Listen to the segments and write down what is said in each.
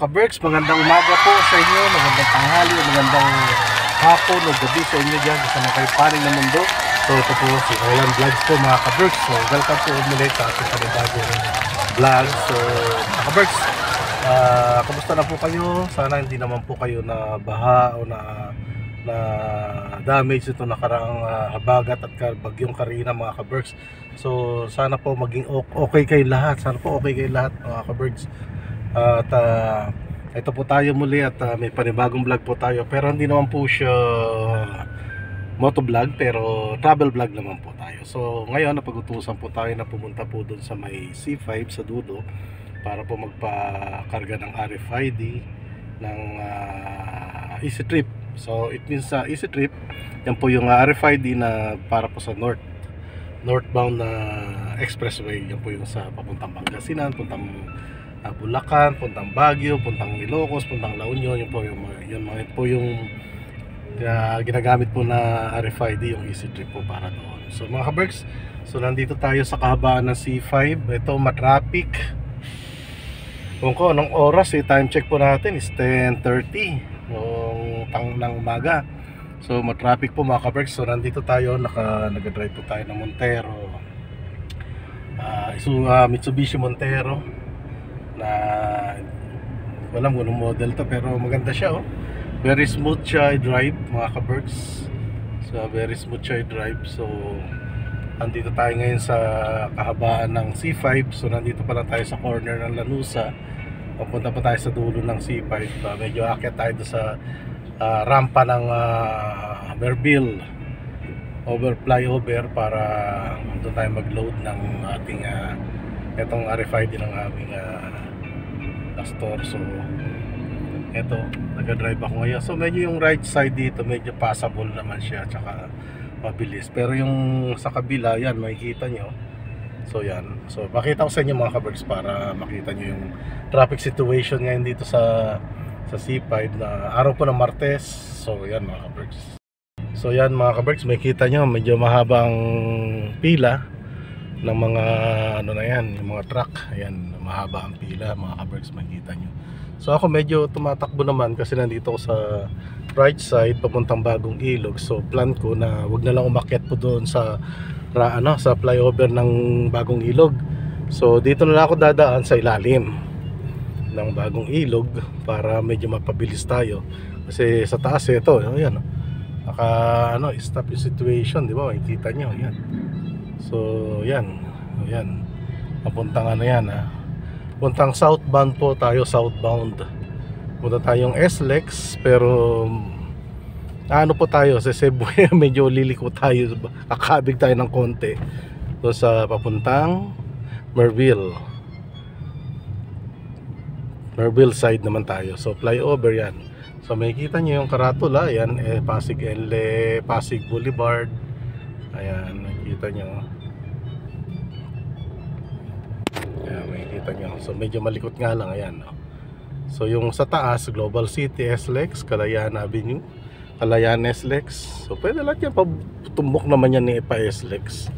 ka-Berks, magandang umaga po sa inyo, magandang tanghali, magandang hapon o gabi sa inyo dyan sa mga kayo paring ng mundo. So ito po si Roland Vlogs po mga ka-Berks. So welcome po ulit sa ating panibagong vlog. So mga ka-Berks, kamusta na po kayo? Sana hindi naman po kayo na baha o na damage ito nakaraang habagat at bagyong Karina mga ka-Berks. So sana po maging okay kayo lahat. Sana po okay kayo lahat mga ka-Berks. At ito po tayo muli at may panibagong vlog po tayo, pero hindi naman po siya motovlog, pero travel vlog naman po tayo. So ngayon napag-utusan po tayo na pumunta po doon sa may C5 sa dulo para po magpakarga ng RFID ng Easy Trip. So it means Easy Trip, yan po yung RFID na para po sa northbound na expressway. Yan po yung sa papuntang Pangasinan, puntang Bulacan, puntang Baguio, puntang Ilocos, puntang La Union. Yun po yung ginagamit po na RFID, yung Easy Trip po para doon. So mga ka-Berks, so nandito tayo sa kahabaan ng C5. Ito matraffic. Kung ko anong oras time check po natin is 10:30 ng umaga. So matraffic po mga ka-Berks. So nandito tayo, nag-drive po tayo ng Montero, Mitsubishi Montero na walang anong model to, pero maganda siya. Very smooth siya i-drive mga ka-Berks. So very smooth siya i-drive. So andito tayo ngayon sa kahabaan ng C5. So nandito pa lang tayo sa corner ng Lanusa. Papunta pa tayo sa dulo ng C5. Medyo akyat tayo sa rampa ng Merville flyover para doon tayo mag-load ng ating itong RFID ng aming store. So eto, nag-drive ako ngayon. So medyo yung right side dito medyo passable naman siya, tsaka mabilis. Pero yung sa kabila, yan makikita nyo. So yan, so makita ko sa inyo mga ka-Berks para makita nyo yung traffic situation ngayon dito sa C5 na araw po ng Martes. So yan mga ka-Berks. So yan mga ka-Berks, makikita nyo medyo mahabang pila ng mga na yan, yung mga truck. Ayan, mahaba ang pila mga ka-Berks, makikita nyo. So ako medyo tumatakbo naman kasi nandito ako sa right side papuntang Bagong Ilog. So plan ko na wag na lang umakyat po doon sa flyover ng Bagong Ilog. So dito na lang ako dadaan sa ilalim ng Bagong Ilog para medyo mapabilis tayo. Kasi sa taas ito, ayan, stop yung situation, di ba? Makikita nyo, ayan. So yan, ayan, papuntang yan puntang southbound po tayo, southbound. Punta tayong SLEX, pero po tayo sa Cebu. Medyo liliko tayo, kakabig tayo ng konti so sa papuntang Merville side naman tayo. So flyover yan. So makikita nyo yung karatula, yan, Pasig Boulevard. Ayan, nakikita nyo. Ayan, makikita nyo. So medyo malikot nga lang, ayan. So yung sa taas, Global City, SLEX, Kalayaan Avenue, Kalayaan SLEX. So pwede lahat yan, tumbok naman yan ni pa SLEX.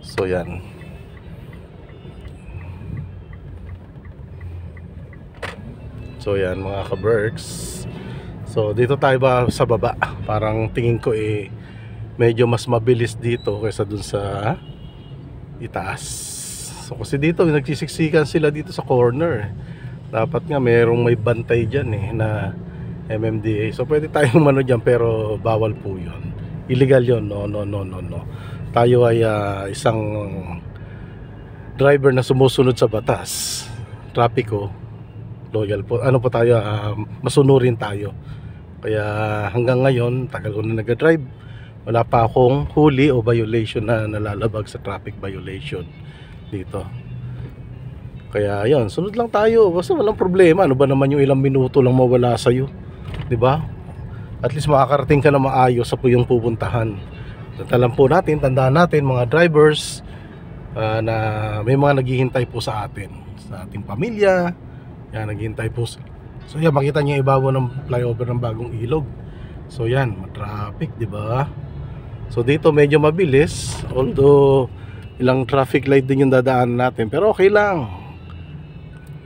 So yan. So yan mga ka-Berks. So dito tayo ba sa baba? Parang tingin ko medyo mas mabilis dito kaysa dun sa itaas. So kasi dito nagsisiksikan sila dito sa corner. Dapat nga may bantay dyan na MMDA. So pwede tayong umano dyan, pero bawal po yun. Illegal yun. No. Tayo ay isang driver na sumusunod sa batas, trapiko, loyal po. Po tayo, masunurin tayo. Kaya hanggang ngayon, tagal ko na nag-drive, wala pa akong huli o violation na nalalabag sa traffic violation dito. Kaya yun, sunod lang tayo, basta walang problema. Ano ba naman yung ilang minuto lang mawala sa'yo, diba? At least makakarating ka na maayos sa yung pupuntahan. Tandaan po natin, tandaan natin mga drivers, na may mga naghihintay po sa atin, sa ating pamilya. Yan, naghihintay po. So yan, makita niyo yung ibabaw ng flyover ng Bagong Ilog. So yan, matraffic, diba? So dito medyo mabilis, although ilang traffic light din yung dadaan natin, pero okay lang.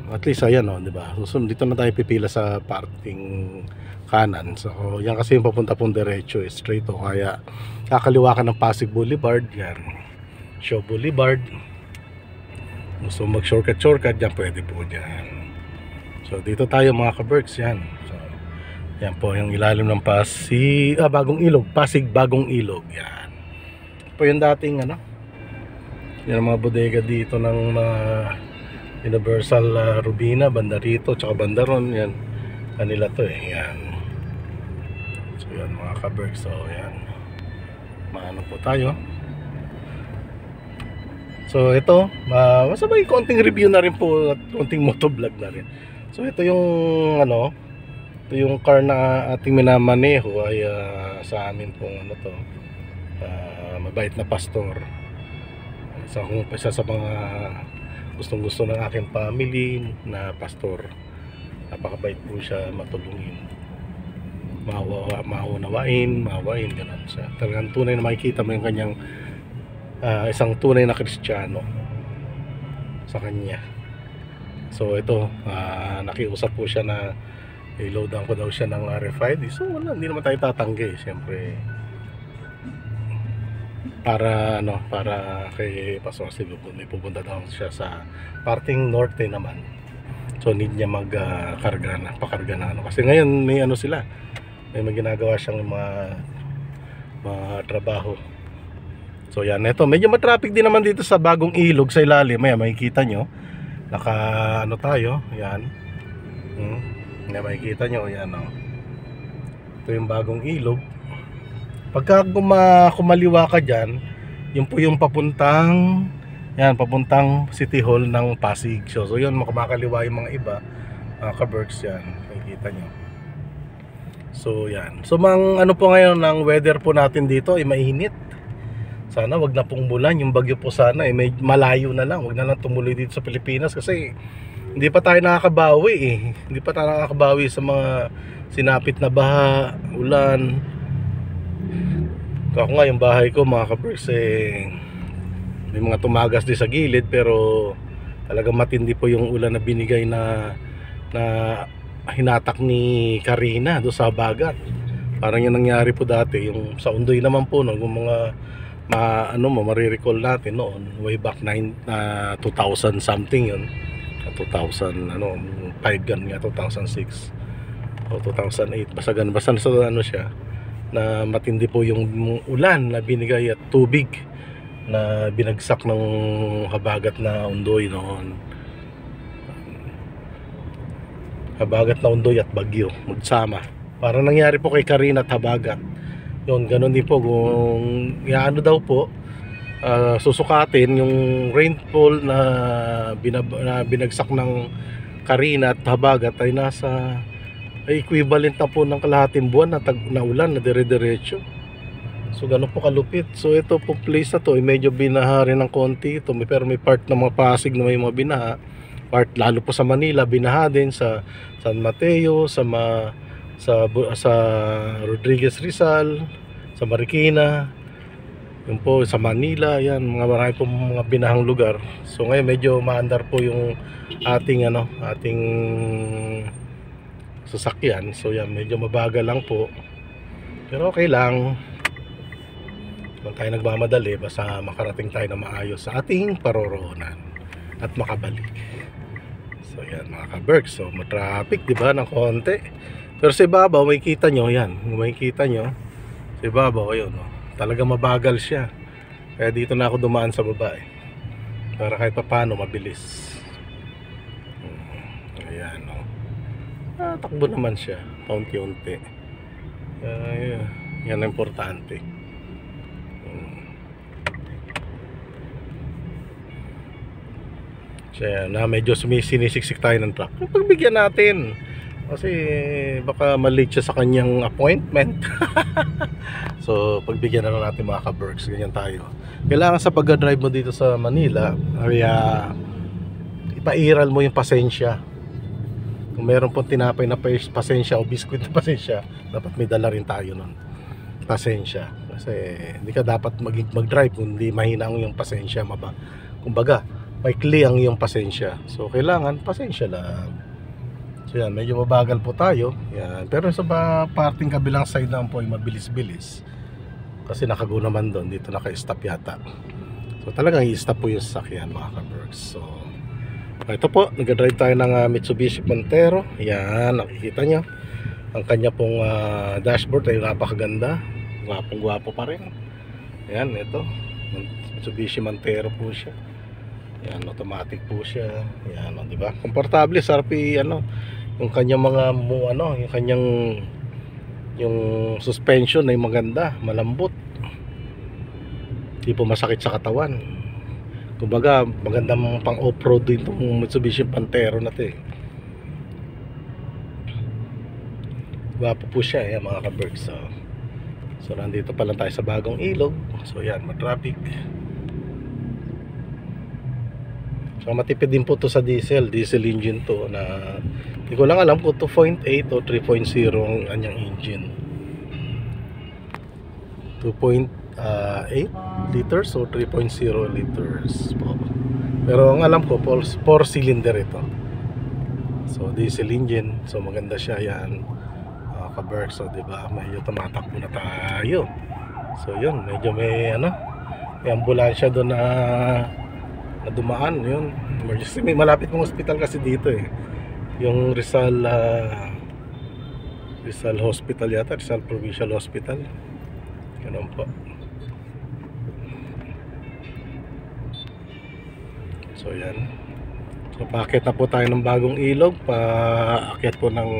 At least ayan di ba? So dito na tayo pipila sa parting kanan. So yan kasi yung papunta pong diretso, straight kaya kakaliwa ka ng Pasig Boulevard, yan. Shaw Boulevard. Gusto mag shortcut yan, pwede po dyan. So dito tayo mga ka-Berks, yan. So yan po yung ilalim ng Bagong Ilog, Pasig Bagong Ilog, yan. Po yung dating yan mga bodega dito ng Universal Rubina, banda rito, tsaka banda ron, yan. Kanila to yan. So yan mga ka-Berks, so yan. Maano po tayo. So ito, masabay konting review na rin po at konting motovlog na rin. So ito yung ito yung car na ating minamaneho ay sa amin pong mabait na pastor. Isa sa mga gustong-gusto ng aking family na pastor. Napakabait po siya, matulungin. Maunawain, ganun siya. Talagang tunay na makikita mo yung kanyang isang tunay na Kristiyano sa kanya. So ito, nakiusap po siya na i-loadan ko daw siya ng RFID. So wala, hindi naman tayo tatanggi. Siyempre para kay Pastor Steve, may pupunta daw siya sa parting norte naman. So need niya pakarga na kasi ngayon may sila. May ginagawa siyang mga trabaho. So yan, ito medyo matraffic din naman dito sa Bagong Ilog sa ilalim. May makikita nyo tayo, yan. Makikita nyo, yan ito yung Bagong Ilog. Pagka kumaliwa ka dyan, yun po yung papuntang City Hall ng Pasig. So yun, makakaliwa yung mga iba, ka-Berks, yan, makikita nyo. So yan, so po ngayon ng weather po natin dito ay mainit. Sana wag na pong bulan yung bagyo po, sana may malayo na lang, wag na lang tumuloy dito sa Pilipinas kasi hindi pa tayo nakakabawi hindi pa tayo nakakabawi sa mga sinapit na baha, ulan. Ako nga yung bahay ko mga ka-Berks may mga tumagas din sa gilid, pero talagang matindi po yung ulan na binigay na hinatak ni Karina do sa Habagat. Parang yung nangyari po dati yung sa Undoy naman po yung mga marirecall natin noon way back 2000 something yun, 2000 5 gan nga, 2006 o 2008, basta siya na matindi po yung ulan na binigay at tubig na binagsak ng Habagat na Undoy noon. Habagat na Undoy at Bagyo magsama. Parang nangyari po kay Karina at Habagat. Yun, ganun din po kung daw po susukatin yung rainfall na binagsak ng Karina at Habagat ay nasa equivalent na po ng kalahating buwan na ulan na dire-diretso. So ganun po kalupit. So ito po place na to ay medyo binaha rin ng konti ito, pero may part ng mga Pasig na may mga binaha, part lalo po sa Manila binaha din, sa San Mateo, sa Rodriguez Rizal, sa Marikina, yun po sa Manila, yan mga marami po mga binahang lugar. So ngayon medyo maandar po yung ating sasakyan. So yan, medyo mabagal lang po, pero okay lang. Kung tayo nagmamadali, basta makarating tayo na maayos sa ating paroroonan at makabalik. So yan mga ka-Berks, so matraffic diba ng konti, pero sa ibabaw makikita nyo yan, makikita nyo sa ibabaw, ayun talaga mabagal siya. Kaya dito na ako dumaan sa baba para kahit paano mabilis. Ayan takbo naman siya paunti-unti. Yan ang importante. Siya na medyo sinisiksik tayo ng truck. Pagbigyan natin kasi baka malate siya sa kanyang appointment. So pagbigyan na lang natin mga ka-Berks, ganyan tayo. Kailangan sa pag-drive mo dito sa Manila ay ipairal mo yung pasensya. Kung meron pong tinapay na pasensya o biskuit na pasensya, dapat may dala rin tayo nun, pasensya. Kasi hindi ka dapat mag-drive kung hindi mahina ang yung pasensya. Kumbaga maikli ang iyong pasensya. So kailangan pasensya lang. So yan, medyo mabagal po tayo. Yan. Pero sa parting kabilang side naman po ay mabilis-bilis. Kasi nakago naman doon, dito naka-stop yata. So talagang i-stop po yung sasakyan mga ka-Berks. So ito po, nag-drive tayo ng Mitsubishi Pantero. Yan, nakikita nyo. Ang kanya pong dashboard ay napakaganda. Gwapong-gwapo pa rin. Yan, ito Mitsubishi Pantero po siya. Yan, automatic po siya. Yan, di ba? Komportable, sarap yung kanyang mga yung kanyang suspension ay maganda, malambot. Hindi po masakit sa katawan. Kumbaga, magandang pang off-road din itong Mitsubishi Pantero na 'to eh. Gwapo po siya, mga ka-Berks. So nandito pa lang tayo sa bagong ilog. So yan, ma-traffic. So matipid din po to sa diesel engine to na hindi ko lang alam kung 2.8 o 3.0 ang kanyang engine. 2.8 liters o 3.0 liters po. Pero ang alam ko 4 cylinder ito. So diesel engine, so maganda siya yan. Ka-Berks, so diba, medyo tumatakbo na tayo. So yun, medyo may may ambulansya doon na dumaan, yun. Emergency, may malapit ng hospital kasi dito eh. Yung Rizal Hospital yata, Rizal Provincial Hospital. Ganun po. So yan. So paakyat na po tayo ng bagong ilog, paakyat po ng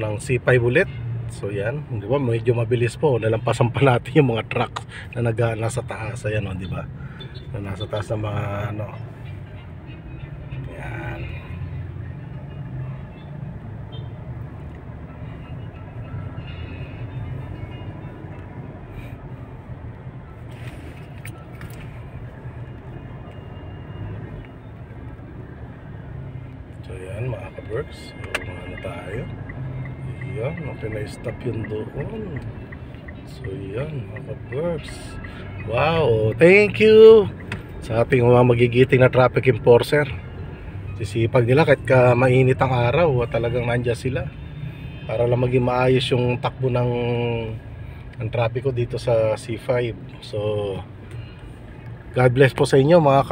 C5 ulit. So yan, di ba, medyo mabilis po. Nalampasan pa natin yung mga truck na nasa taas. Ayan, di ba? Na nasa taas ng mga yan. So yan, mga ka-Berks. So tayo. Yan, na-stop yun doon. So yan, mga ka-Berks. Wow, thank you sa ating mga magigiting na traffic enforcer. Sisipag nila kahit mainit ang araw, talagang nandiyan sila para lang maging maayos yung takbo ng trapiko dito sa C5. So God bless po sa inyo mga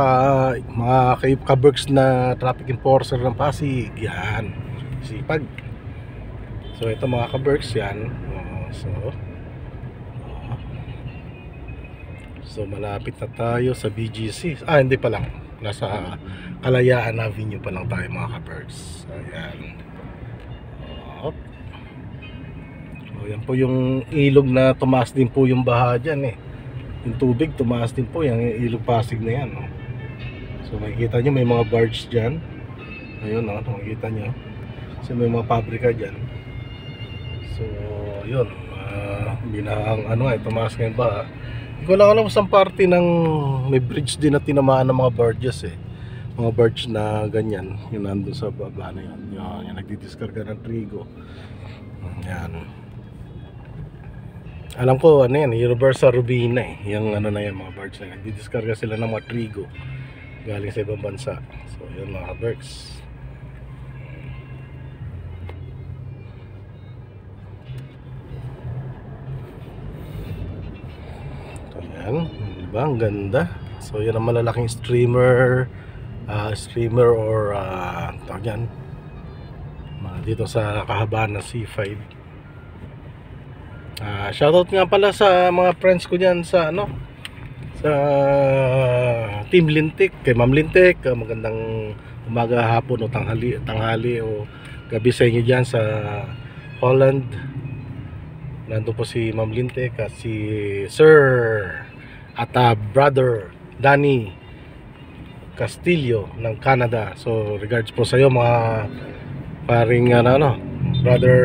ka-Berks na traffic enforcer ng Pasig. Yan, sipag. So ito mga ka-Berks yan. So malapit na tayo sa BGC. Hindi pa lang. Nasa Kalayaan Avenue pa lang tayo mga ka-Berks. Ayan. So yan po yung ilog na tumaas din po yung baha dyan eh. Yung tubig tumaas din po yung ilog Pasig na yan. So makikita nyo may mga barge dyan. Ayun makikita nyo. So may mga pabrika dyan. So yun, binahang tumaas ngayon ba. Hindi ko lang alam kung saan parte ng may bridge din na tinamaan ng mga barges eh. Mga barge na ganyan, yung nandun sa baba na yun. Yung nagdidiskarga ng trigo. Yan. Alam ko yan, Universal Rubina eh. Yung na yan, mga barge na nagdidiskarga sila ng mga trigo galing sa ibang bansa. So yun mga Berks. Diba? Ang ganda. So yan ang malalaking streamer or tawag yan dito sa kahabaan ng C5. Shoutout nga pala sa mga friends ko dyan sa sa Team Lintik, kay Ma'am Lintik. Magandang umaga, hapon o tanghali o gabi sa inyo dyan sa Holland. Nandun po si Ma'am Lintik at si Sir at Brother Danny Castillo ng Canada. So regards po sa iyo mga paring Brother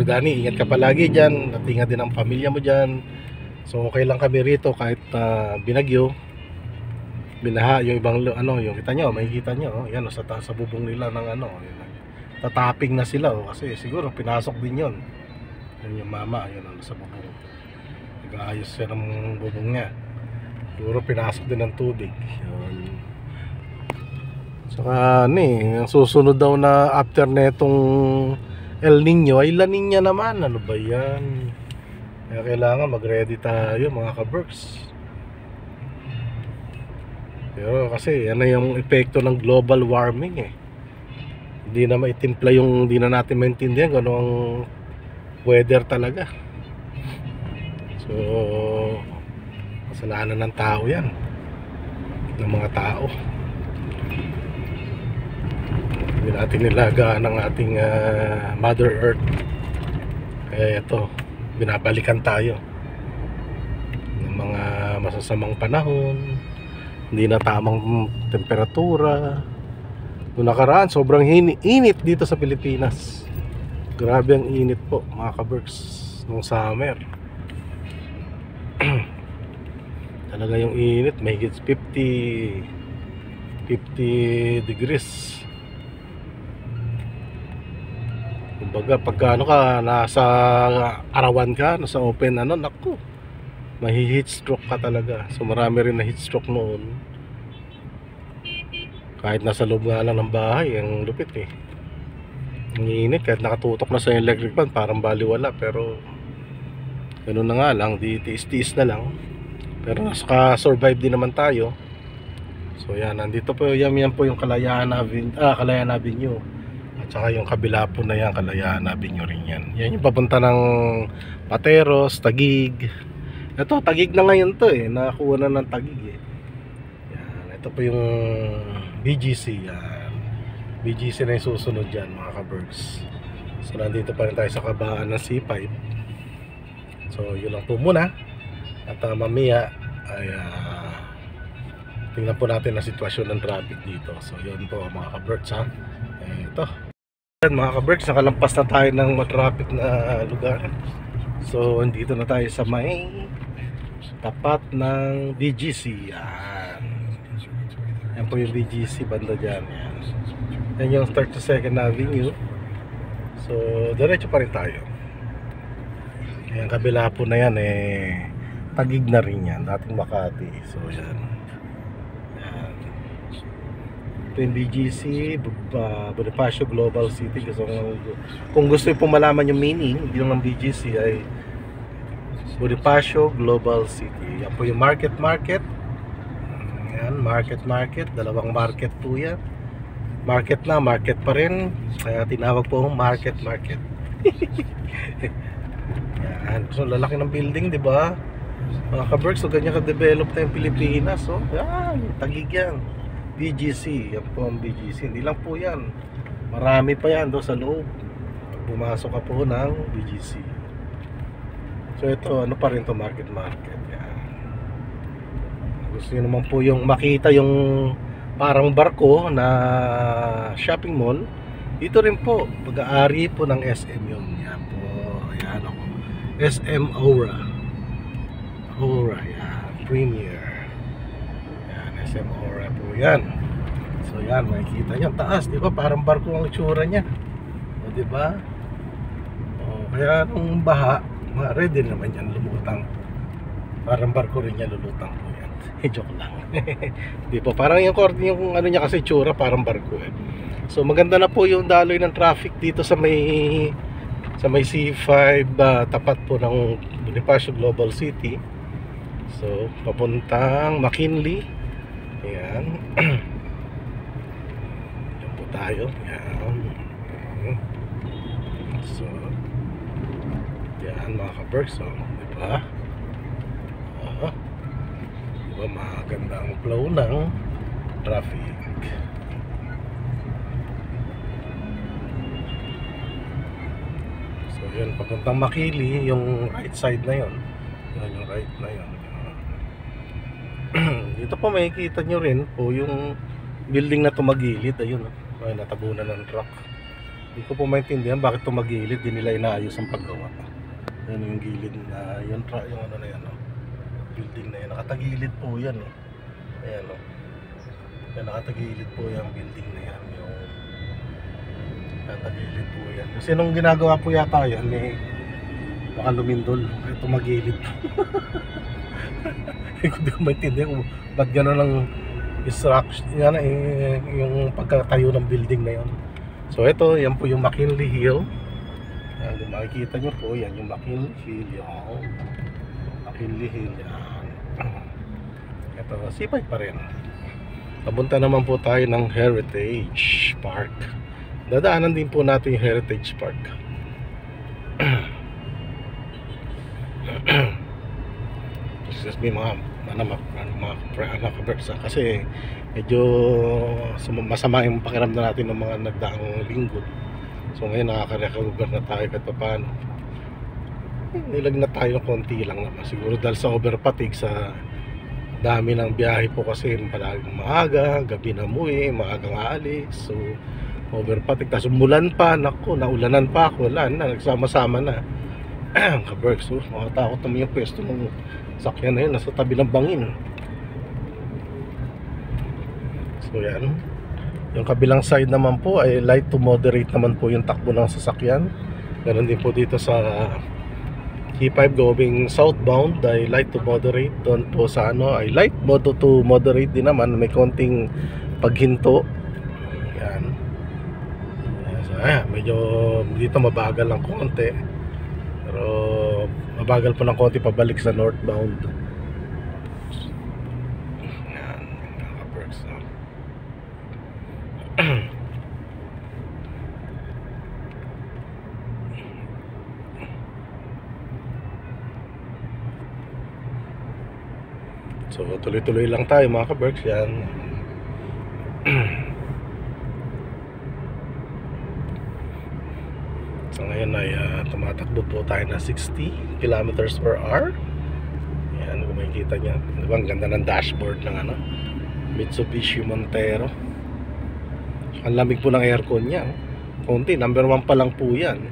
Danny, ingat ka palagi dyan at ingat din ang pamilya mo dyan. So okay lang kami rito kahit binagyo, binaha yung ibang yung kita nyo, makikita nyo yan sa taas sa bubong nila ng tataping na sila kasi siguro pinasok din yon. Yun yung mama, yun sa bubong, nag-aayos siya ng bubong niya. Siguro pinasok din ng tubig. Yun. Saka ang susunod daw na after netong El Nino ay La Nina naman. Ano ba yan? Kaya kailangan mag-ready tayo mga ka-Berks. Pero kasi yan na yung epekto ng global warming eh. Hindi na maitimpla yung, hindi na natin maintindihan kung ano ang weather talaga. So kasalanan ng tao yan, ng mga tao. Hindi natin nilagaan ng ating Mother Earth. Kaya ito, binabalikan tayo ng mga masasamang panahon, hindi na tamang temperatura. Noong nakaraan sobrang init dito sa Pilipinas. Grabe ang init po mga ka-Berks nung summer. Talaga yung init, mahigit 50 degrees. Kumbaga pagka nasa arawan ka, nasa open naku, mahi-heat stroke ka talaga. So marami rin na heat stroke noon. Kahit nasa loob nga lang ng bahay, ang lupit eh. Ang init, kahit nakatutok na sa electric fan, parang baliwala. Pero ganoon na nga lang, di tiis-tiis na lang. Pero naka-survive din naman tayo. So yan, nandito po yan po yung Kalayaan Avenue. At saka yung kabila po na yan, Kalayaan Avenue rin yan. Yan yung papunta ng Pateros, Taguig. Ito, Taguig na ngayon to eh. Nakakuha na ng Taguig eh. Yan, ito po yung BGC. Yan. BGC na yung susunod dyan mga ka-Berks. So nandito pa rin tayo sa kabaan ng C5. So yun lang po muna. At mamaya ay tingnan po natin ang sitwasyon ng traffic dito. So yun po mga ka-Berks ha. Ito mga ka-Berks, nakalampas na tayo ng matraffic na lugar. So dito na tayo sa may tapat ng BGC. Yan po yung BGC banda dyan. Yan yung 32nd Avenue. So diretso pa rin tayo. Yan kabila po na yan Taguig na rin yan, dating Makati. So yan. Ito yung BGC, Bonifacio Global City. Kung gusto nyo pong malaman yung meaning ng BGC ay Bonifacio Global City. Yan po yung market. Yan, market. Dalawang market po yan. Market na, market pa rin. Kaya tinawag po ang market. Yan, so lalaki ng building, di ba? Mga ka-Berks, so ganyan ka-develop na yung Pilipinas. So yan, Taguig yan. BGC, yan po ang BGC. Hindi lang po yan, marami pa yan doon sa loob. Pumasok ka po ng BGC. So ito, ano pa rin to, market. Yan. Gusto nyo naman po yung makita yung parang barko na shopping mall. Dito rin po, pag-aari po ng SM yun. Yan po, yan ako. SM Aura, yan, Premier. Yan, SM Aura po yan. So yan, makikita nyo taas, di ba? Parang barko ang itsura niya. O, di ba? O, kaya nung baha, ready naman yan lumutang. Parang barko rin yan, lulutang po yan. Joke lang. Di po, parang yung ano niya kasi itsura, parang barko eh. So maganda na po yung daloy ng traffic dito sa may C5, tapat po ng Bonifacio Global City. So papuntang McKinley. Ayan. Yan po tayo. Ayan. So yan mga ka-Berks, so, diba? Diba maganda ang flow ng traffic. So yun, papuntang Makili, yung right side na yun. Yan yung right na yun. Dito po makikita nyo rin po yung building na tumagilid. Ayun, ay natabunan ng truck. Hindi ko po maintindihan bakit tumagilid. Di nila inaayos ang paggawa. Yan yung gilid na yung ano na yan, building na yan. Nakatagilid po yan Ayan yan, nakatagilid po yung building na yan. Yung nakatagilid po yan. Kasi nung ginagawa po yata yan, baka lumindol. Kaya tumagilid. Hindi ko maintindihan kung ba't gano'n ang structure yan, yung pagkatayo ng building na yon. So ito, yan po yung McKinley Hill. Yan, kung makikita nyo po, yan yung McKinley Hill. Yan, McKinley Hill yan. Ito, sipay pa rin. Papunta naman po tayo ng Heritage Park. Dadaanan din po natin yung Heritage Park. Excuse me mga kabersa, kasi medyo masama yung pakiramdam natin ng mga nagdaang linggo. So ngayon nakaka-recover na tayo kahit paano. Nilag na tayo ng konti lang naman. Siguro dahil sa overfatigue, sa dami ng biyahe po kasi palaging maaga, gabi na umuwi, maagang aalis. So overfatigue, tapos umulan pa, naku, naulanan pa ako, wala na, nagsama-sama na. Kaberks, so makatakot naman yung pwesto ng sakyan na yun, nasa tabi ng bangin. So yan, yung kabilang side naman po ay light to moderate naman po yung takbo ng sasakyan. Ganon din po dito sa T5 going southbound ay light to moderate. Doon po sa ano ay light to moderate din naman, may konting paghinto. Yan. So medyo dito mabagal lang konti, pero mabagal po ng konti pabalik sa northbound. Yan, naka-perks na. So tuloy-tuloy lang tayo mga ka-berks. Yan. So ngayon ay tumatakbo po tayo na 60 kilometers per hour. Yan, kung makikita nyo, diba, ang ganda ng dashboard ng ano, Mitsubishi Montero. Ang lamig po ng aircon niya. Konti, number 1 pa lang po yan.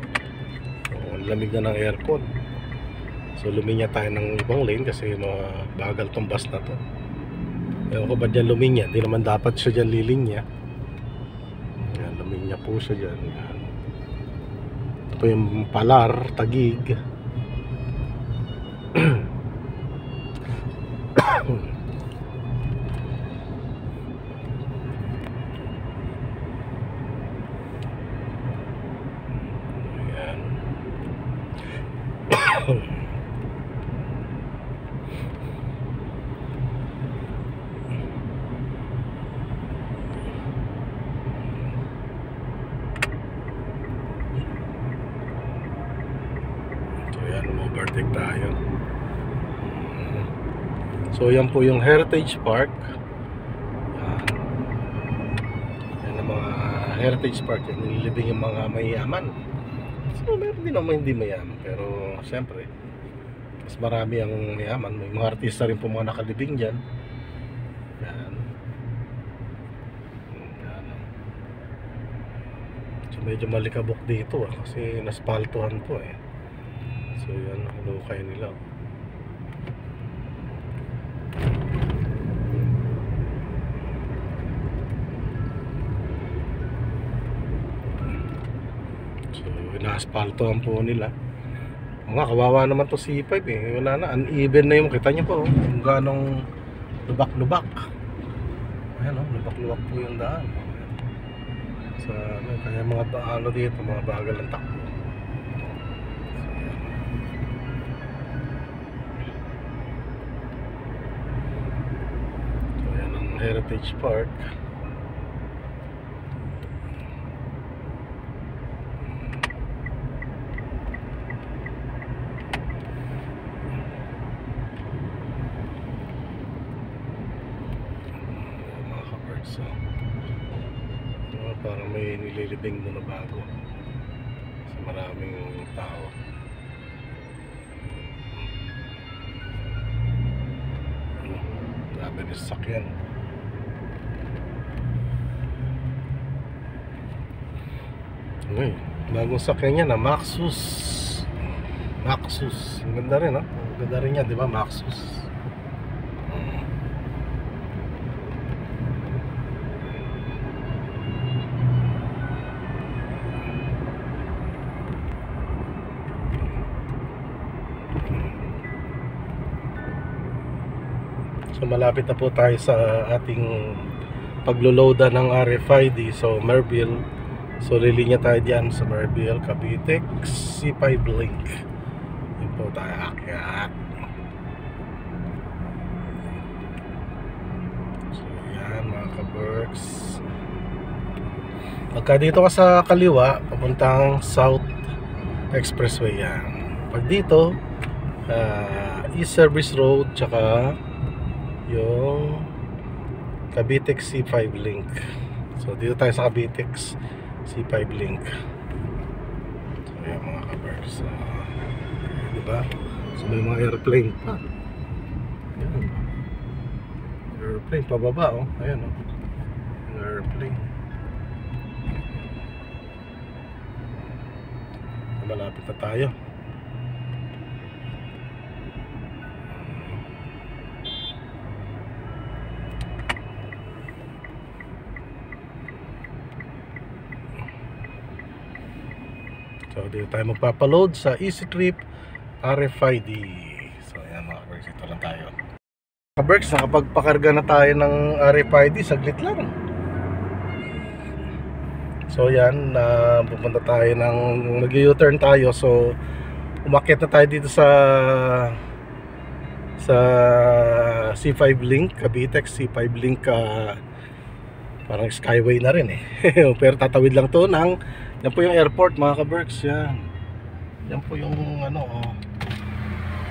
So, ang lamig na ng aircon. So luminya tayo ng ibang lane kasi mabagal tong bus na to. Ewan ko ba dyan luminya, di naman dapat siya dyan lilinya. Yan, luminya po siya dyan. Yan. Ito po yung Palar, Taguig. Yan. Overtake tayo. So yan po yung Heritage Park. Yan. Yan ang mga Heritage Park. Yan nililibing yung mga mayayaman. So meron din naman hindi mayaman, pero siyempre mas marami ang mayaman. May mga artista rin po mga nakalibing dyan. Yan. Yan. So medyo malikabok dito kasi naspaltuhan po eh. So yan, hinukay nila. So inaaspaltohan po nila. Nga, kawawa naman to C5 eh. Wala na, uneven na yung, kita nyo po kung ganong lubak-lubak. Ayan o, lubak-lubak po yung daan. Sa ano, kaya mga ano dito, mga bagal ng takbo. Heritage Park. Mga ka-parks, parang may nililibing doon na bago kasi maraming tao. Grabe na sasakyan. Uy, bagong sakyan niya na Maxus. Maxus. Ang ganda rin, no? Ang ganda rin yan, di ba? Maxus. So malapit na po tayo sa ating paglo-loada ng RFID. So Merville, so lilinya tayo dyan sa Merville, Cavite, C5 Link. Yun po tayo akyat. So yan mga ka-Berks, pagka dito ka sa kaliwa papuntang South Expressway yan. Pag dito East Service Road, tsaka yung Cavite C5 Link. So dito tayo sa Cavite C5 Link. So yan mga ka-Berks, diba? So may mga airplane pa. Ayan. Airplane pababa, oh. Ayan, oh. Airplane. Malapit na tayo. So dito tayo magpapaload sa EasyTrip RFID. So ayan mga ka-Berks, ito lang tayo. Ka-Berks, nakapagpakarga na tayo ng RFID, saglit lang. So yan, pupunta tayo ng mag-U-turn tayo. So umakyat na tayo dito sa C5 Link, Cavite C5 Link. Parang skyway na rin eh. Pero tatawid lang to ng, yan po yung airport mga ka-Berks. Yan po yung ano, oh.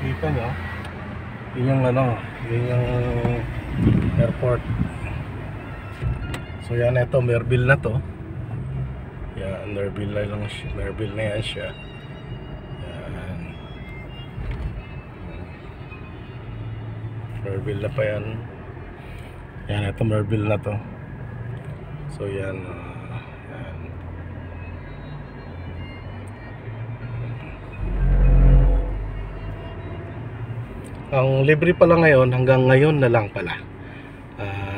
Kita nyo, yun yung ano, yun yung airport. So yan, ito Merville na to. Yan, Merville na lang siya. Merville na yan siya. Yan, Merville na pa yan. Yan, ito Merville na to. So yan, yan. Ang libre pala ngayon, hanggang ngayon na lang pala.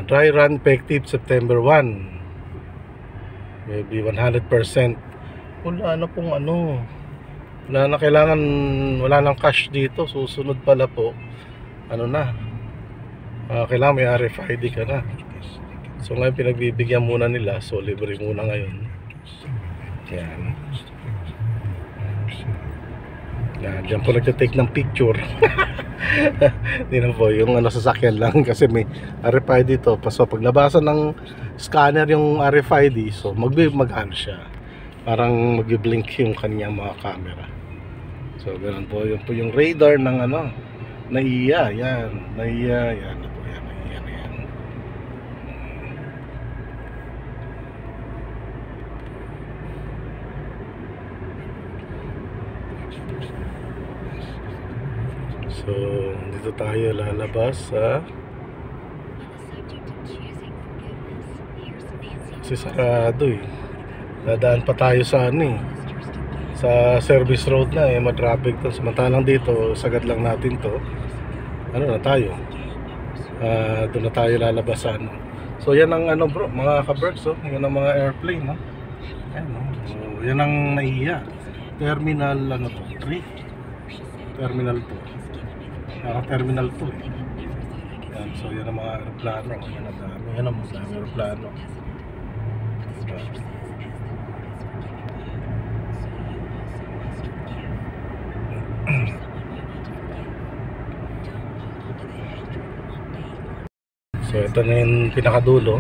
Dry run effective September 1. Maybe 100%. Wala na pong ano, wala na kailangan, wala nang cash dito. Susunod pala po, ano na, kailangan may RFID ka na. So ngayon pinagbibigyan muna nila, so libre muna ngayon. Yan. Yan, dyan po nagtitake ng picture. Hindi na po, yung ano, sasakyan lang kasi may RFID dito. So paglabasan ng scanner yung RFID, so mag-ano siya, parang mag-blink yung kanyang mga camera. So ganun po, yun po yung radar ng ano, NAIA. Yan, NAIA, yan po, yan, yan, yan. So dito tayo lalabas sa, kasi sarado eh. Dadaan pa tayo sa ano eh, sa service road na eh, ma-traffic to. Samantalang dito, sagad lang natin to. Ano na tayo? Doon na tayo lalabas sa ano. So yan ang ano bro, mga ka-Berks, oh. Yan ang mga airplane, no? Ayan, no? So, yan ang NAIA. Terminal ano to? 3? Terminal 2. Terminal 2 eh. Yan, so yan ang mga aeroplano. Yan ang dami. Yan ang mga aeroplano. So ito na yung pinakadulo.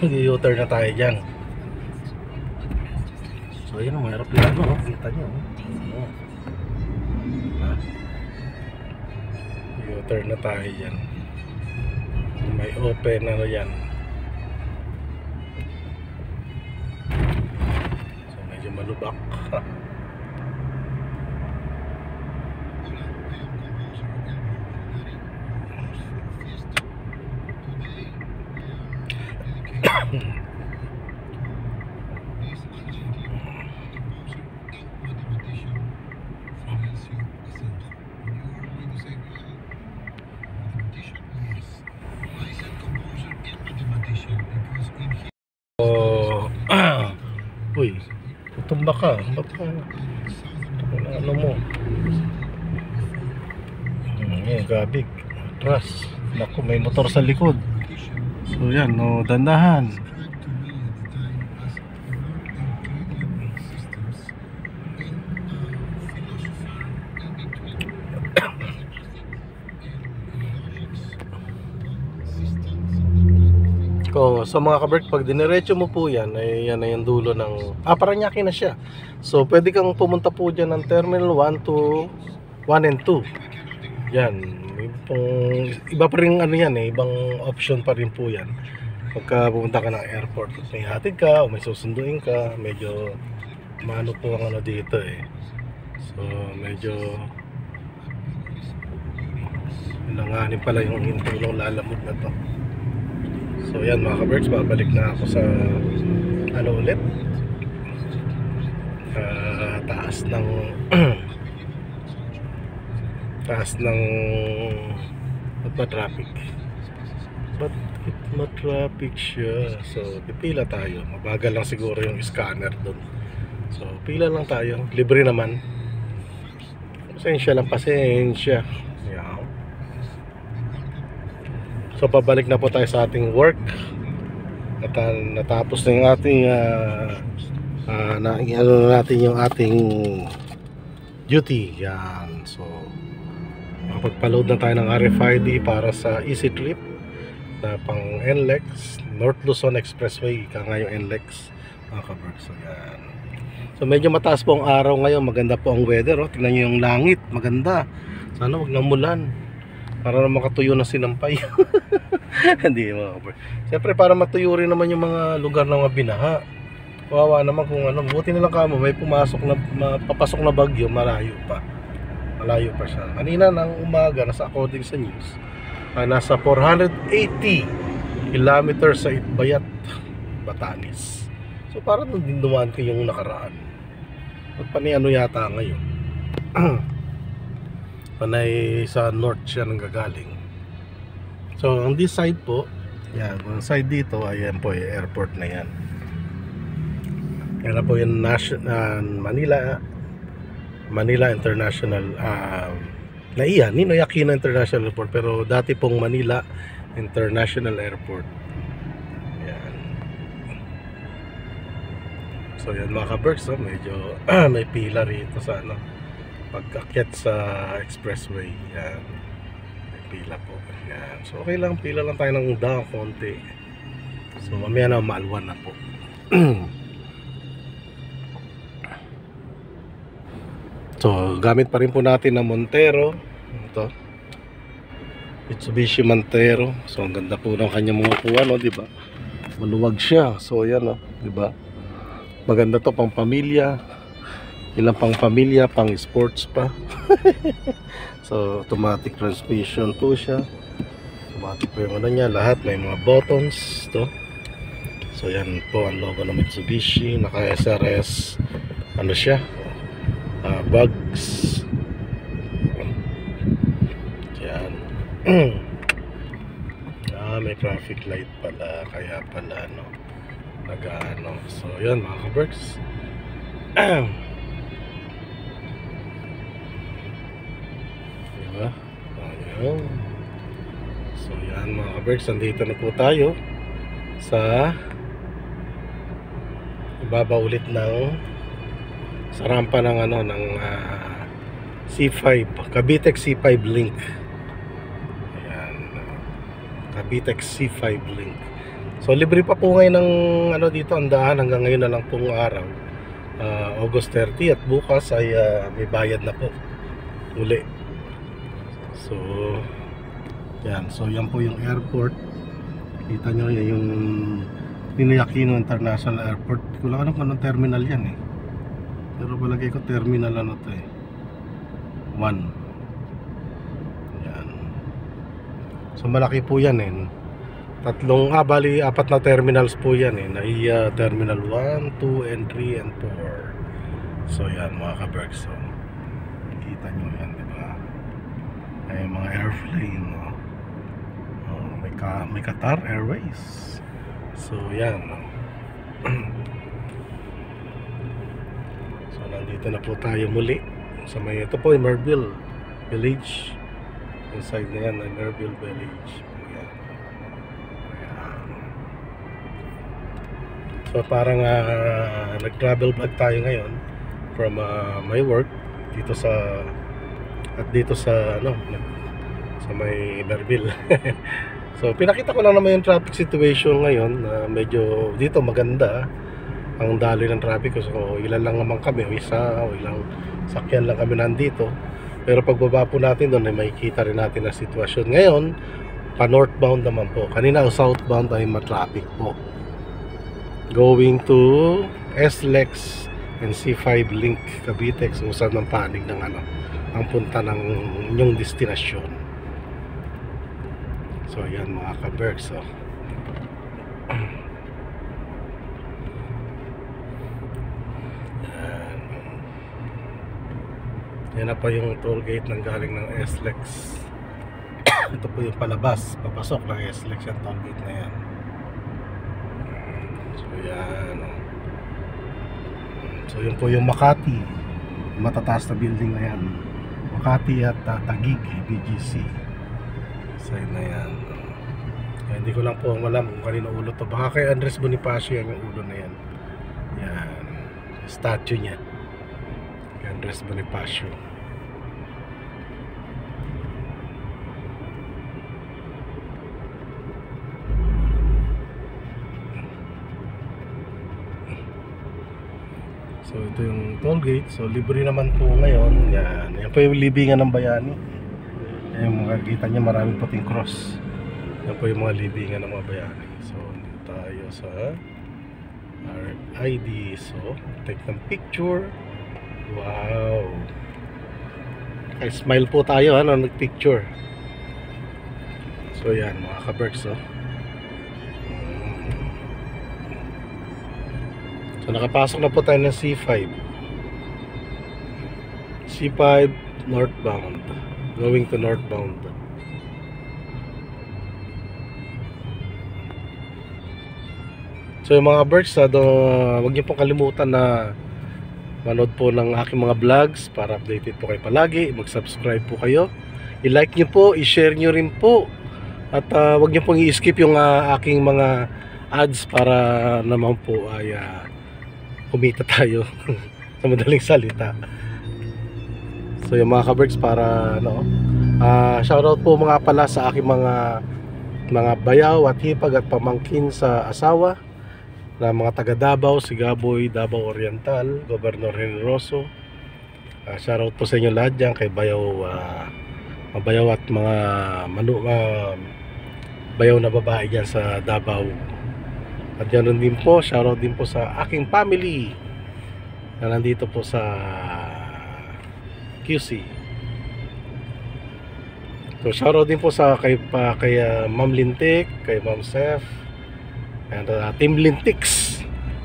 U-turn na tayo dyan. So yun ang mga aeroplano, oh. Kita nyo, oh. U-turn na tayo dyan. May open na yan. So medyo malubak. Uy, tumba ka. Ano mo? Gabig. Atras. Naku, may motor sa likod. So yan, no, dandahan. Sa mga kaberk, pag diniretso mo po yan, ay yan ay yung dulo ng Parañaque na siya. So pwede kang pumunta po dyan ng Terminal 1 to 1 and 2. Yan, iba pa rin ano yan ibang option pa rin po yan. Pagka pumunta ka ng airport, may hatid ka o may susunduin ka, medyo maano po ang ano dito So medyo langanin pala yung hintulong lalamog na to. So yan mga kaberks, babalik na ako sa ano ulit, taas ng taas ng traffic. Ba't ma-traffic siya? So pipila tayo, mabagal lang siguro yung scanner doon. So pila lang tayo, libre naman. Pasensya lang, pasensya. Yan. So pabalik na po tayo sa ating work. At natapos na yung ating natin yung ating duty. Yan. So makapagpa-load na tayo ng RFID para sa Easy Trip na pang NLEX, North Luzon Expressway, ika nga yung NLEX mga kaberks. So yan. So medyo mataas po ang araw ngayon, maganda po ang weather. Tingnan nyo yung langit, maganda. Sana wag nang mulan para na makatuyo na sinampay. Hindi mga kaberks. Siyempre para matuyo rin naman yung mga lugar na mga binaha. Kawawa naman kung ano, buti nilang kamo may pumasok na, papasok na bagyo, malayo pa siya. Kanina ng umaga, nasa according sa news, nasa 480 kilometers sa Itbayat, Batanes. So parang din dumaan ko yung nakaraan. At ano yata ngayon. Panay sa north siya nang gagaling. So on this side po, yan, ang side dito, ayan po yung airport na yan. Yan na po yung Manila International Ninoy Aquino International Airport, pero dati pong Manila International Airport. Yan. So yan mga kaberks, medyo may pila rito sa ano, pagkakyat sa expressway. Yan, may pila po. Yan. So okay lang, pila lang tayo ng konti. So mamaya na maalwan na po. So gamit pa rin po natin na Montero. Ito, Mitsubishi Montero. So ang ganda po ng kanyang mga upuan, di ba? Maluwag siya. So yan, di ba? Maganda to pang pamilya. Ilang pang pamilya, pang sports pa. So automatic transmission po siya. Automatic po yung ano niya, lahat may mga buttons to. So yan po ang logo ng Mitsubishi. Naka SRS ano siya, bugs. Yan. May traffic light pala, kaya pala no, nag-ano. So yan mga kaberks. Diba? Ayan. So yan mga kaberks, nandito na po tayo sa ibaba ulit ng sa rampa ng ano ng C5, Cavitex C5 link. Ayan, Cavitex C5 link. So libre pa po ngayon ng ano dito ang daan hanggang ngayon na lang pong araw, August 30, at bukas ay may bayad na po uli. So yan, so yan po yung airport. Kita nyo yan, yung Ninoy Aquino International Airport. Hindi ko lang alam kung anong terminal yan pero palagay ko terminal ano to 1. Yan. So malaki po yan bali 4 na terminals po yan terminal 1, 2, and 3, and 4. So yan mga kaberks. So kita nyo yan, diba? Ay mga airplane, no? May Qatar Airways. So yan, no? So nandito na po tayo muli sa may, ito po yung Merville Village. Inside na yan ay Merville Village. So parang nag-travel vlog tayo ngayon from my work dito sa sa may Berbil. So pinakita ko lang naman yung traffic situation ngayon na medyo dito maganda ang daloy ng traffic. So ilan lang naman kami, o ilang sakyan lang kami nandito. Pero pagbaba po natin doon ay makikita rin natin ang sitwasyon. Ngayon pa northbound naman po. Kanina southbound ay matraffic po, going to SLEX and C5 Link Cavite, usap ng panig ng ang punta ng inyong destinasyon. So yan mga ka-Berks, yan na pa yung toll gate ng galing ng SLEX. Ito po yung palabas, papasok ng SLEX yung toll gate na yan. So yan, so yun po yung Makati, matataas na building na yan, Makati at Taguig BGC side na yan. Hindi ko lang po alam kung kanino ulo to, baka kay Andres Bonifacio yung ulo na yan. Yan, statue niya kay Andres Bonifacio. So ito yung toll gate. So libre naman po ngayon. Yan, yan po yung libingan ng Bayani. Yan, makikita niya maraming puting cross. Yan po yung mga libingan ng mga Bayani. So dito tayo sa RID. So take ng picture. Wow, ay smile po tayo nag-picture. So yan mga ka-Berks, so nakapasok na po tayo ng C5 northbound, going to northbound. So yung mga Berks, huwag niyo pong kalimutan na manood po ng aking mga vlogs para updated po kayo palagi. Mag-subscribe po kayo, i-like niyo po, i-share niyo rin po, at huwag niyo pong i-skip yung aking mga ads para naman po ay kumita tayo sa madaling salita. So yung mga ka-Berks, para shoutout po mga pala sa aking mga bayaw at hipag at pamangkin sa asawa na mga taga Davao, Sigaboy, Davao Oriental, Governor Generoso. Shoutout po sa inyo lahat dyan, kay bayaw, mabayaw at mga bayaw na babae dyan sa Davao. At ganoon din po, shoutout din po sa aking family na nandito po sa QC. So shoutout din po sa kay Ma'am Lintik, kay Ma'am Sef, and Team Lintix,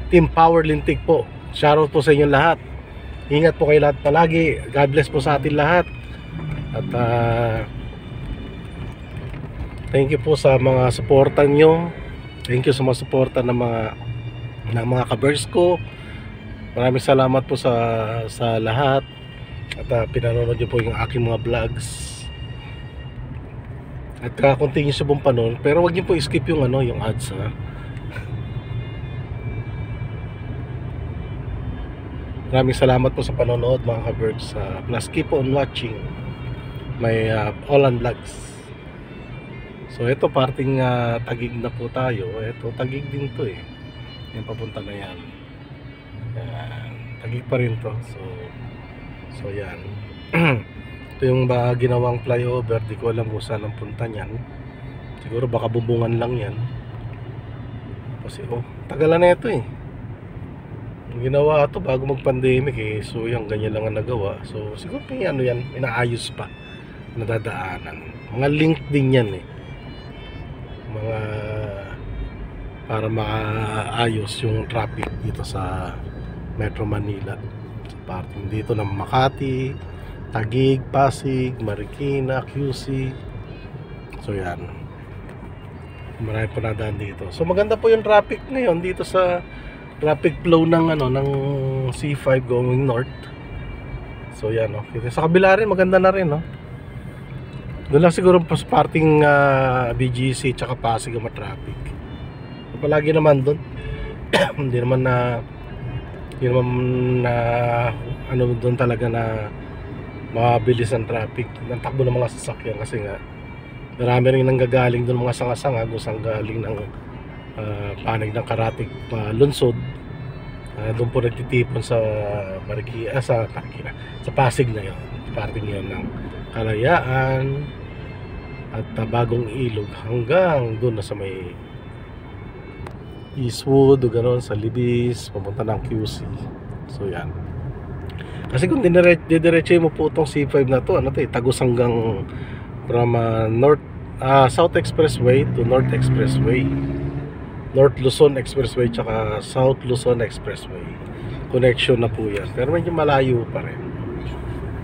Team Power Lintik po. Shoutout po sa inyo lahat. Ingat po kayo lahat palagi. God bless po sa atin lahat. At thank you po sa mga suportan nyo. Thank you sa mga suporta ng mga ka-Berks ko. Maraming salamat po sa lahat. At pinanonood nyo po yung aking mga vlogs. At continue sa buong panon. Pero wag nyo po skip yung yung ads, Maraming salamat po sa panonood mga ka-Berks. Plus keep on watching my Olan Vlogs. So ito parting Taguig na po tayo. Ito Taguig din to yung papunta na yan. Taguig pa rin to. So yan. Ito yung ginawang flyover. Di ko alam kung saan ang punta niyan. Siguro baka bubungan lang yan. Kasi tagalan na ito ginawa ito bago mag-pandemic so yung ganyan lang ang nagawa. So siguro yan, inaayos pa, nadadaanan. Mga link din yan mga para maayos yung traffic dito sa Metro Manila, sa parting dito ng Makati, Taguig, Pasig, Marikina, QC. So yan, marami po nadaan dito. So maganda po yung traffic ngayon dito sa traffic flow ng ng C5 going north. So yan sa kabila rin maganda na rin doon lang siguro pa sa parting BGC tsaka Pasig ang traffic. So, palagi naman doon hindi naman na ano doon talaga na mabilis ang traffic ng takbo ng mga sasakyan, kasi nga marami rin nanggagaling doon mga sanga-sanga doon sang galing ng panig ng Karatig lunsod. Doon po nagtitipon sa sa Pasig na yun, parting yun ng Kalayaan at Bagong Ilog hanggang doon na sa may Eastwood o gano'n, sa Libis papunta ng QC. So yan, kasi kung didiretso mo po itong C5 na to, Tagos hanggang from South Expressway to North Expressway, North Luzon Expressway tsaka South Luzon Expressway, connection na po yan, pero medyo malayo pa rin.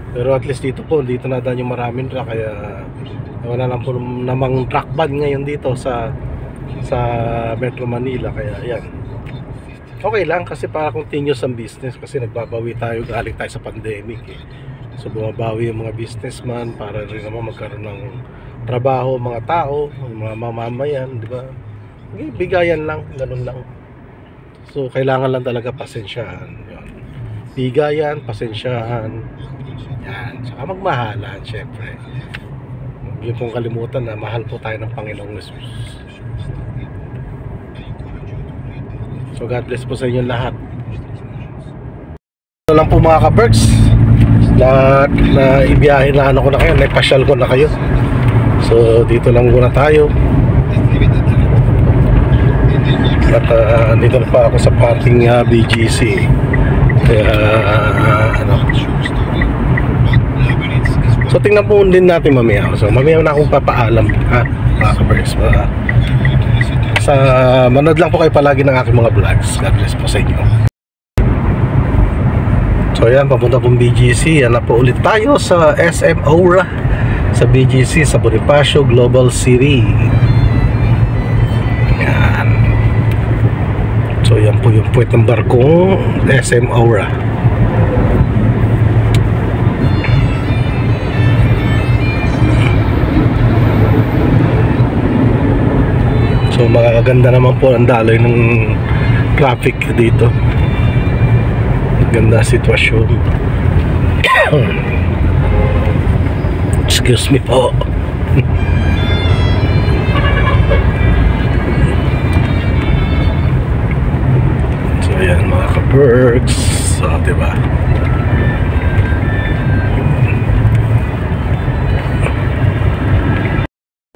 Pero at least dito na daan yung maraming truck, kaya wala lang po namang truck ban ngayon dito sa Metro Manila, kaya yan, okay lang kasi para continuous ang business, kasi nagbabawi tayo, galing tayo sa pandemic so bumabawi yung mga businessman para rin naman magkaroon ng trabaho mga tao, mga mamamayan, di ba? Bigayan lang, ganun lang. So kailangan lang talaga pasensyahan, yan. Bigayan, pasensyahan, yan, saka magmahalan syempre. Huwag pong kalimutan na mahal po tayo ng Panginoong Jesus. So God bless po sa inyo lahat. Ito lang po mga ka-perks, na ibiyahin na ko na kayo, naipasyal ko na kayo. So dito lang muna tayo. At dito na pa ako sa parking BGC. Kaya so tingnan po din natin mamaya. So mamaya na akong papaalam, mga ka-perks. Manood lang po kayo palagi ng aking mga vlogs. God bless po sa inyo. So ayan, papunta pong BGC. Yan na po ulit tayo sa SM Aura, sa BGC, sa Bonifacio Global City. Yan. So yan po yung puwet ng barkong SM Aura. So makakaganda naman po ang daloy ng traffic dito. Ganda sitwasyon. Excuse me po. So ayan mga ka-perks. So diba,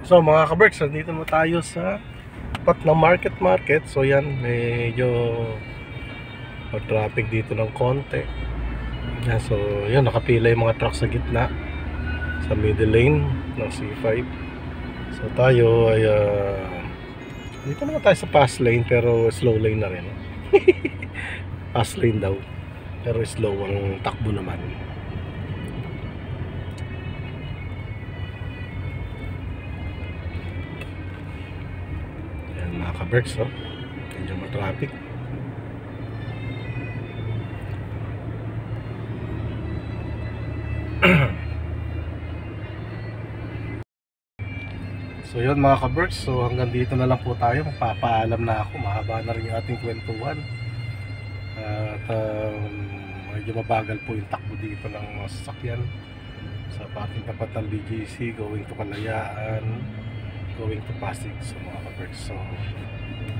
so mga ka-perks, nandito na tayo sa pat ng market. So yan, medyo traffic dito ng konti. Yan, so yan, nakapila yung mga truck sa gitna, sa middle lane ng C5. So tayo ay dito naman tayo sa fast lane, pero slow lane na rin. Fast lane daw, pero slow ang takbo naman. Yan mga ka-berks, medyo ma-traffic. So yun mga ka-berks, so hanggang dito na lang po tayo. Magpapaalam na ako, mahaba na rin yung ating kwentuhan. At medyo mabagal po yung takbo dito ng mga sasakyan sa parking tapat ng BGC, going to Kalayaan, going to Pasig. So mga ka-berks, so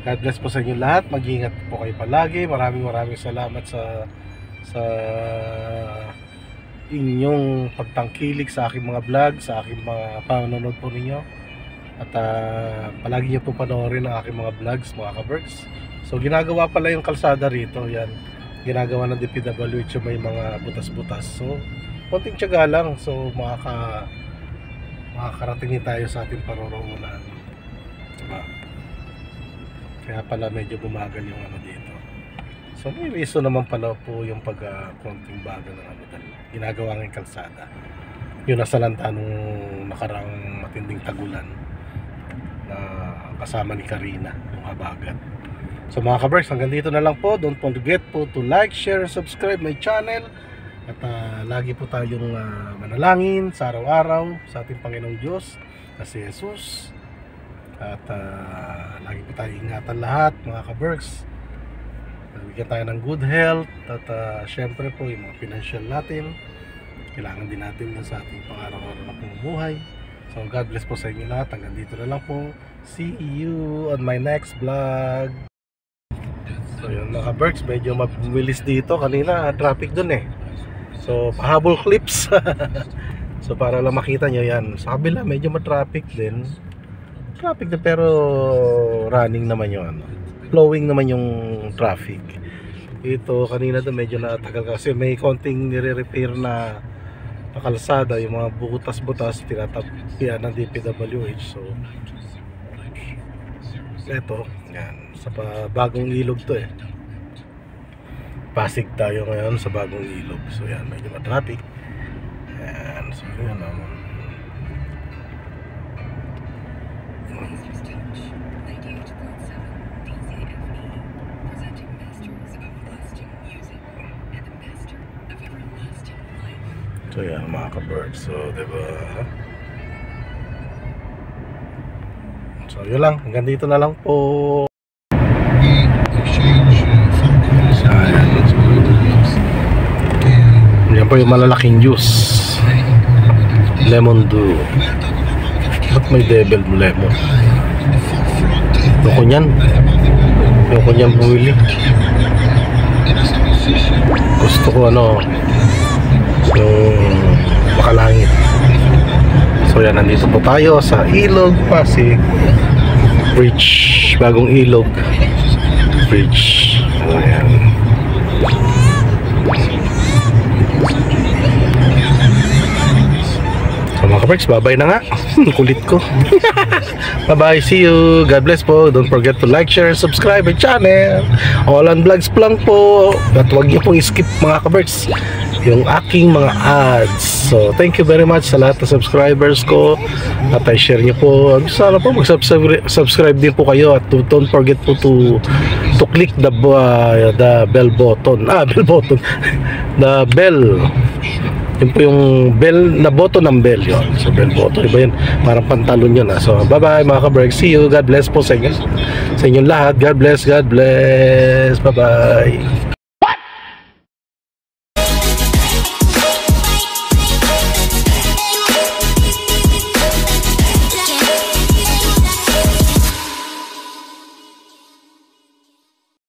God bless po sa inyo lahat. Mag-ingat po kayo palagi. Maraming salamat sa inyong pagtangkilik sa aking mga vlog, sa aking mga panonood po ninyo. At palagi nyo po panoorin ang aking mga vlogs mga ka-berks. So ginagawa pala yung kalsada rito, yan, ginagawa ng DPWH, may mga butas-butas. So konting tiyaga lang, so makakarating tayo sa ating paroroonan, diba? Kaya pala medyo bumagal yung ano dito. So may reason naman pala po yung konting bagal ng ano dahil ginagawa ng kalsada. Yun nasalanta nung nakarang matinding tagulan na kasama ni Karina, yung habagat. So mga ka-berks, hanggang dito na lang po. Don't forget po to like, share, subscribe my channel. At lagi po tayong manalangin sa araw-araw sa ating Panginoong Diyos na si Jesus. At lagi po tayong ingatan lahat mga ka-berks. bigyan tayo ng good health at syempre po yung mga financial natin, kailangan din natin yan sa ating pang-araw-araw na pamumuhay. So God bless po sa inyo lahat. Hanggang dito na lang po. See you on my next vlog. So yun mga Berks, medyo mabilis dito. Kanina traffic dun eh. So pahabol clips. So para lang makita nyo yan. Sa kabila medyo matraffic din. Traffic na pero running naman yung ano, flowing naman yung traffic. Ito kanina doon medyo natagal kasi may konting nire-repair na kalsada, yung mga butas-butas tinatapian ng DPWH. So eto, yan sa bagong ilog to eh. Pasig tayo ngayon sa bagong ilog. So yan, medyo matraffic. Yan, so yun naman. So yan mga ka-birds. So diba, so yun lang, hanggang dito na lang po. Yan po yung malalaking juice, lemon dew. Ba't may devil lemon? Yoko nyan bumili. Gusto ko ano, yung makalangit. So yan, nandito po tayo sa Ilog Pasig Bridge, bagong Ilog Bridge. So yan. So mga ka-Berks, bye-bye na nga. Kulit ko. Bye-bye, see you. God bless po. Don't forget to like, share, subscribe my channel. All on Vlogs lang po. At huwag niyo pong skip mga ka-Berks yung aking mga ads. So thank you very much sa lahat ng subscribers ko. At i-share niyo po. Sana po mag-subscribe din po kayo. At don't forget po to click the bell button. Bell button. The bell. Yun po yung bell, na button ng bell yun. So bell button, iba yun, parang pantalon yun. So bye bye mga ka-Berks, see you. God bless po sa inyo, sa inyong lahat. God bless, bye bye.